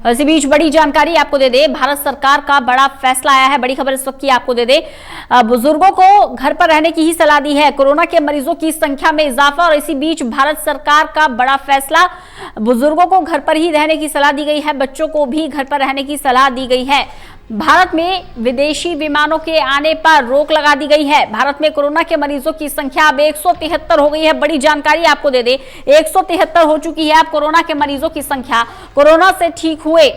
इसी बीच बड़ी जानकारी आपको दे दे, भारत सरकार का बड़ा फैसला आया है। बड़ी खबर इस वक्त की आपको दे दे, बुजुर्गों को घर पर रहने की ही सलाह दी है। कोरोना के मरीजों की संख्या में इजाफा और इसी बीच भारत सरकार का बड़ा फैसला, बुजुर्गों को घर पर ही रहने की सलाह दी गई है, बच्चों को भी घर पर रहने की सलाह दी गई है। भारत में विदेशी विमानों के आने पर रोक लगा दी गई है। भारत में कोरोना के मरीजों की संख्या अब 173 हो गई है। बड़ी जानकारी आपको दे दे, 173 हो चुकी है अब कोरोना के मरीजों की संख्या। कोरोना से ठीक हुए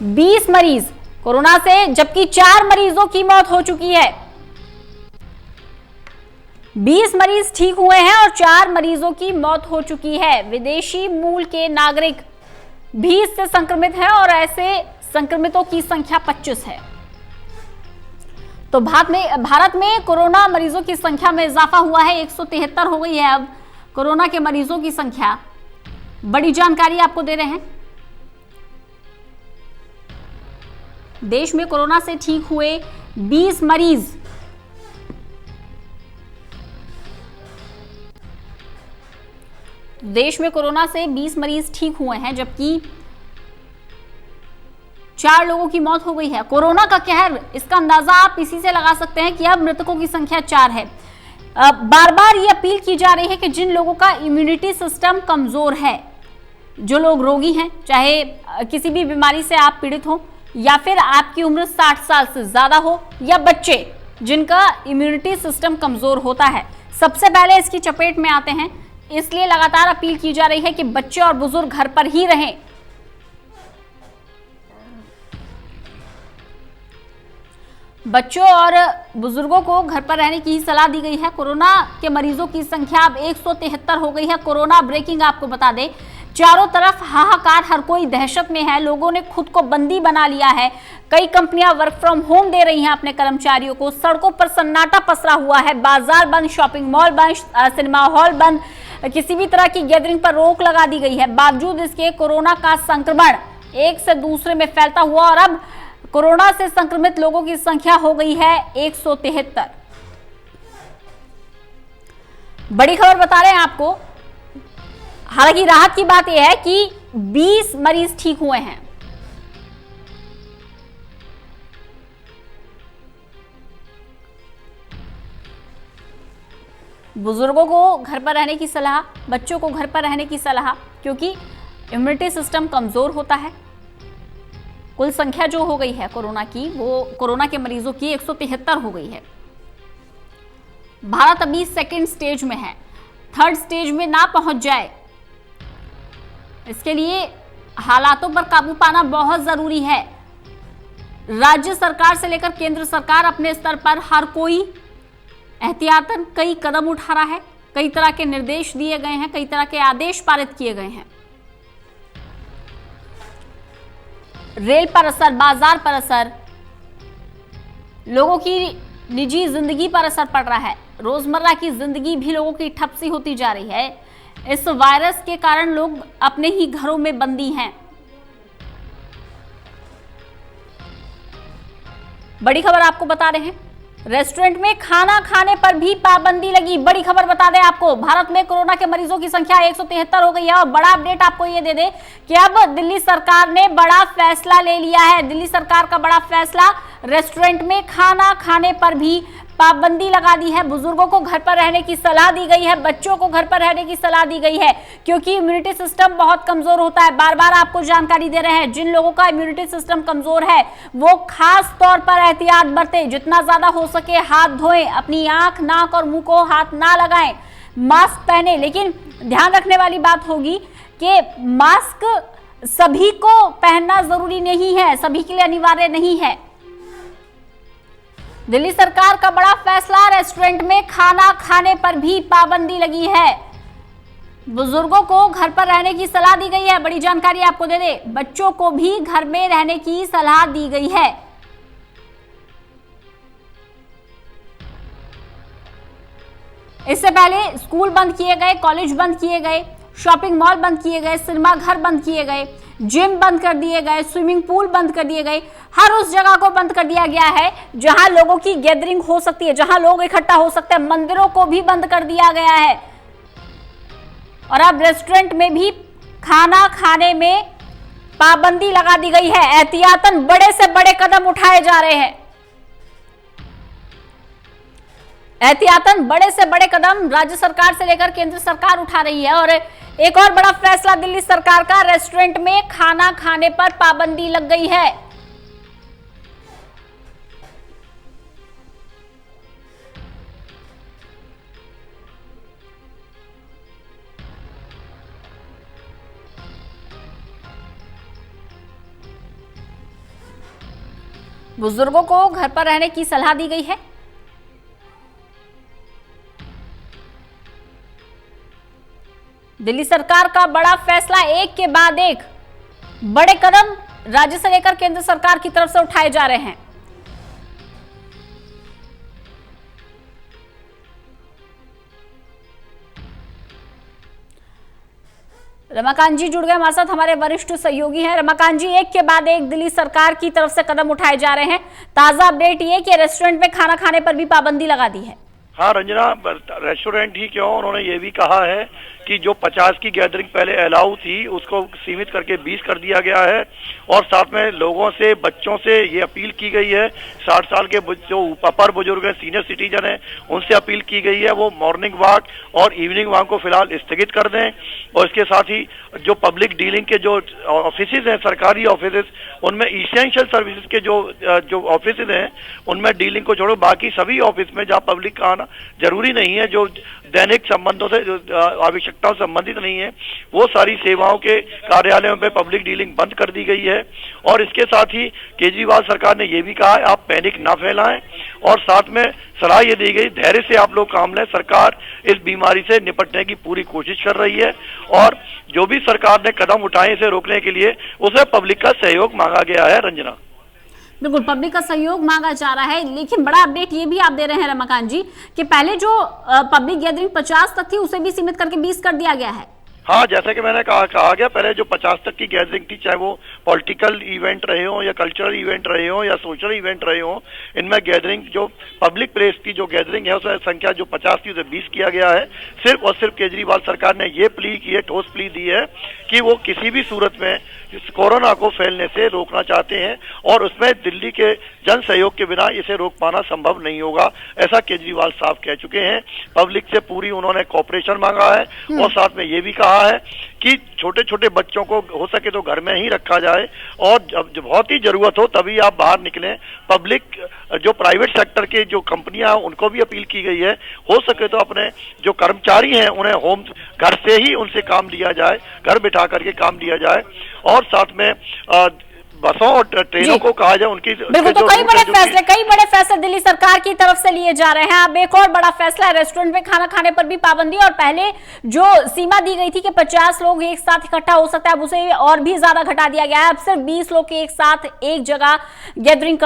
20 मरीज कोरोना से, जबकि 4 मरीजों की मौत हो चुकी है। 20 मरीज ठीक हुए हैं और 4 मरीजों की मौत हो चुकी है। विदेशी मूल के नागरिक भी इससे संक्रमित हैं और ऐसे संक्रमितों की संख्या 25 है। तो भारत में कोरोना मरीजों की संख्या में इजाफा हुआ है, 173 हो गई है अब कोरोना के मरीजों की संख्या। बड़ी जानकारी आपको दे रहे हैं। देश में कोरोना से ठीक हुए 20 मरीज, देश में कोरोना से 20 मरीज ठीक हुए हैं, जबकि 4 लोगों की मौत हो गई है। कोरोना का कहर, इसका अंदाजा आप इसी से लगा सकते हैं कि अब मृतकों की संख्या 4 है। बार बार ये अपील की जा रही है कि जिन लोगों का इम्यूनिटी सिस्टम कमजोर है, जो लोग रोगी हैं, चाहे किसी भी बीमारी से आप पीड़ित हो या फिर आपकी उम्र 60 साल से ज्यादा हो या बच्चे जिनका इम्यूनिटी सिस्टम कमजोर होता है, सबसे पहले इसकी चपेट में आते हैं। इसलिए लगातार अपील की जा रही है कि बच्चे और बुजुर्ग घर पर ही रहें। बच्चों और बुजुर्गों को घर पर रहने की सलाह दी गई है। कोरोना के मरीजों की संख्या अब 173 हो गई है। कोरोना ब्रेकिंग आपको बता दें, चारों तरफ हाहाकार, हर कोई दहशत में है। लोगों ने खुद को बंदी बना लिया है। कई कंपनियां वर्क फ्रॉम होम दे रही हैं अपने कर्मचारियों को। सड़कों पर सन्नाटा पसरा हुआ है। बाजार बंद, शॉपिंग मॉल बंद, सिनेमा हॉल बंद, किसी भी तरह की गैदरिंग पर रोक लगा दी गई है। बावजूद इसके कोरोना का संक्रमण एक से दूसरे में फैलता हुआ और अब कोरोना से संक्रमित लोगों की संख्या हो गई है 173। बड़ी खबर बता रहे हैं आपको। हालांकि राहत की बात यह है कि 20 मरीज ठीक हुए हैं। बुजुर्गों को घर पर रहने की सलाह, बच्चों को घर पर रहने की सलाह, क्योंकि इम्यूनिटी सिस्टम कमजोर होता है। कुल संख्या जो हो गई है कोरोना की, वो कोरोना के मरीजों की 173 हो गई है। भारत अभी सेकेंड स्टेज में है, थर्ड स्टेज में ना पहुंच जाए, इसके लिए हालातों पर काबू पाना बहुत जरूरी है। राज्य सरकार से लेकर केंद्र सरकार अपने स्तर पर हर कोई एहतियातन कई कदम उठा रहा है। कई तरह के निर्देश दिए गए हैं, कई तरह के आदेश पारित किए गए हैं। रेल पर असर, बाजार पर असर, लोगों की निजी जिंदगी पर असर पड़ रहा है। रोजमर्रा की जिंदगी भी लोगों की ठप सी होती जा रही है। इस वायरस के कारण लोग अपने ही घरों में बंदी हैं। बड़ी खबर आपको बता रहे हैं, रेस्टोरेंट में खाना खाने पर भी पाबंदी लगी। बड़ी खबर बता दें आपको, भारत में कोरोना के मरीजों की संख्या 173 हो गई है। और बड़ा अपडेट आपको ये दे दें कि अब दिल्ली सरकार ने बड़ा फैसला ले लिया है। दिल्ली सरकार का बड़ा फैसला, रेस्टोरेंट में खाना खाने पर भी पाबंदी लगा दी है। बुजुर्गों को घर पर रहने की सलाह दी गई है, बच्चों को घर पर रहने की सलाह दी गई है, क्योंकि इम्यूनिटी सिस्टम बहुत कमजोर होता है। बार बार आपको जानकारी दे रहे हैं, जिन लोगों का इम्यूनिटी सिस्टम कमजोर है वो खास तौर पर एहतियात बरतें, जितना ज्यादा हो सके हाथ धोएं, अपनी आंख, नाक और मुंह को हाथ ना लगाएं, मास्क पहने। लेकिन ध्यान रखने वाली बात होगी कि मास्क सभी को पहनना जरूरी नहीं है, सभी के लिए अनिवार्य नहीं है। दिल्ली सरकार का बड़ा फैसला, रेस्टोरेंट में खाना खाने पर भी पाबंदी लगी है। बुजुर्गों को घर पर रहने की सलाह दी गई है। बड़ी जानकारी आपको दे दें, बच्चों को भी घर में रहने की सलाह दी गई है। इससे पहले स्कूल बंद किए गए, कॉलेज बंद किए गए, शॉपिंग मॉल बंद किए गए, सिनेमा घर बंद किए गए, जिम बंद कर दिए गए, स्विमिंग पूल बंद कर दिए गए। हर उस जगह को बंद कर दिया गया है जहां लोगों की गैदरिंग हो सकती है, जहां लोग इकट्ठा हो सकते हैं। मंदिरों को भी बंद कर दिया गया है। और अब रेस्टोरेंट में भी खाना खाने में पाबंदी लगा दी गई है। एहतियातन बड़े से बड़े कदम उठाए जा रहे हैं। एहतियातन बड़े से बड़े कदम राज्य सरकार से लेकर केंद्र सरकार उठा रही है। और एक और बड़ा फैसला दिल्ली सरकार का, रेस्टोरेंट में खाना खाने पर पाबंदी लग गई है। बुजुर्गों को घर पर रहने की सलाह दी गई है। दिल्ली सरकार का बड़ा फैसला, एक के बाद एक बड़े कदम राज्य से लेकर केंद्र सरकार की तरफ से उठाए जा रहे हैं। रमाकांत जी जुड़ गए हमारे साथ, हमारे वरिष्ठ सहयोगी हैं। रमाकांत जी, एक के बाद एक दिल्ली सरकार की तरफ से कदम उठाए जा रहे हैं। ताजा अपडेट ये कि रेस्टोरेंट में खाना खाने पर भी पाबंदी लगा दी है। हाँ रंजना, रेस्टोरेंट ही क्यों, उन्होंने ये भी कहा है कि जो 50 की गैदरिंग पहले अलाउ थी उसको सीमित करके 20 कर दिया गया है। और साथ में लोगों से, बच्चों से ये अपील की गई है, 60 साल के जो अपर बुजुर्ग हैं, सीनियर सिटीजन हैं, उनसे अपील की गई है वो मॉर्निंग वॉक और इवनिंग वॉक को फिलहाल स्थगित कर दें। और इसके साथ ही जो पब्लिक डीलिंग के जो ऑफिसेज हैं, सरकारी ऑफिसेज, उनमें इसेंशियल सर्विसेज के जो ऑफिसेज हैं उनमें डीलिंग को छोड़ो, बाकी सभी ऑफिस में जहाँ पब्लिक का आना जरूरी नहीं है, जो दैनिक संबंधों से आवश्यकताओं से संबंधित नहीं है, वो सारी सेवाओं के कार्यालयों में पब्लिक डीलिंग बंद कर दी गई है। और इसके साथ ही केजरीवाल सरकार ने यह भी कहा है आप पैनिक ना फैलाएं, और साथ में सलाह ये दी गई धैर्य से आप लोग काम लें, सरकार इस बीमारी से निपटने की पूरी कोशिश कर रही है। और जो भी सरकार ने कदम उठाए इसे रोकने के लिए, उसे पब्लिक का सहयोग मांगा गया है। रंजना, बिल्कुल पब्लिक का सहयोग मांगा जा रहा है, लेकिन बड़ा अपडेट ये भी आप दे रहे हैं रमाकांत जी कि पहले जो पब्लिक गैदरिंग 50 तक थी उसे भी सीमित करके 20 कर दिया गया है। हाँ, जैसा कि मैंने कहा गया, पहले जो 50 तक की गैदरिंग थी, चाहे वो पॉलिटिकल इवेंट रहे हो या कल्चरल इवेंट रहे हो या सोशल इवेंट रहे हो, इनमें गैदरिंग जो पब्लिक प्लेस की जो गैदरिंग है उसमें संख्या जो 50 थी उसे 20 किया गया है। सिर्फ और सिर्फ केजरीवाल सरकार ने ये प्ली की है, ठोस प्ली दी है कि वो किसी भी सूरत में इस कोरोना को फैलने से रोकना चाहते हैं, और उसमें दिल्ली के जन सहयोग के बिना इसे रोक पाना संभव नहीं होगा, ऐसा केजरीवाल साहब कह चुके हैं। पब्लिक से पूरी उन्होंने कॉपरेशन मांगा है, और साथ में ये भी कहा है कि छोटे छोटे बच्चों को हो सके तो घर में ही रखा जाए, और जब बहुत ही जरूरत हो तभी आप बाहर निकलें। पब्लिक जो प्राइवेट सेक्टर के जो कंपनियां हैं उनको भी अपील की गई है, हो सके तो अपने जो कर्मचारी हैं उन्हें होम घर से ही उनसे काम लिया जाए, घर बिठा करके काम लिया जाए। और साथ में बसों और ट्रेनों को कहा जाए उनकी बिल्कुल, तो कई बड़े फैसले दिल्ली सरकार की तरफ से लिए जा रहे हैं। अब एक और बड़ा फैसला है, रेस्टोरेंट में खाना खाने पर भी पाबंदी। और पहले जो सीमा दी गई थी कि 50 लोग एक साथ इकट्ठा हो सकता है, अब उसे और भी ज्यादा घटा दिया गया है। अब सिर्फ 20 लोग एक साथ एक जगह गैदरिंग कर